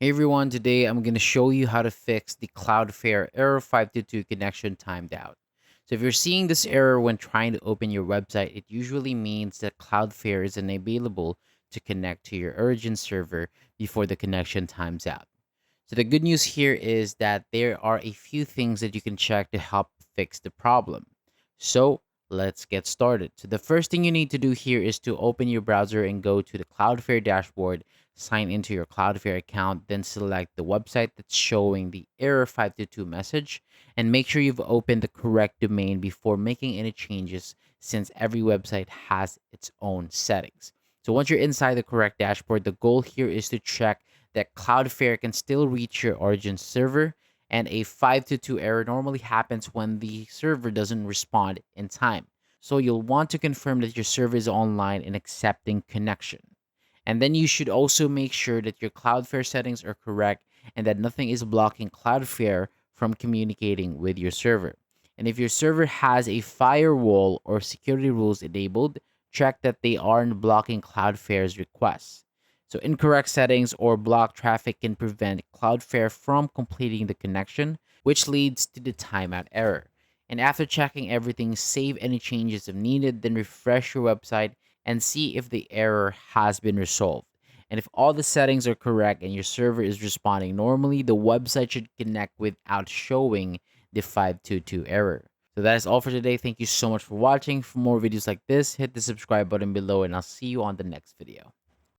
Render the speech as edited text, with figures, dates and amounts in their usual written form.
Hey everyone, today I'm going to show you how to fix the Cloudflare error 522 connection timed out. So if you're seeing this error when trying to open your website, it usually means that Cloudflare is unavailable to connect to your origin server before the connection times out. So the good news here is that there are a few things that you can check to help fix the problem. So let's get started. So the first thing you need to do here is to open your browser and go to the Cloudflare dashboard, sign into your Cloudflare account, then select the website that's showing the error 522 message, and make sure you've opened the correct domain before making any changes since every website has its own settings. So once you're inside the correct dashboard, the goal here is to check that Cloudflare can still reach your origin server, and a 522 error normally happens when the server doesn't respond in time. So you'll want to confirm that your server is online and accepting connection. And then you should also make sure that your Cloudflare settings are correct and that nothing is blocking Cloudflare from communicating with your server. And if your server has a firewall or security rules enabled, check that they aren't blocking Cloudflare's requests. So incorrect settings or blocked traffic can prevent Cloudflare from completing the connection, which leads to the timeout error. And after checking everything, save any changes if needed, then refresh your website and see if the error has been resolved. And if all the settings are correct and your server is responding normally, the website should connect without showing the 522 error. So that is all for today. Thank you so much for watching. For more videos like this, hit the subscribe button below and I'll see you on the next video.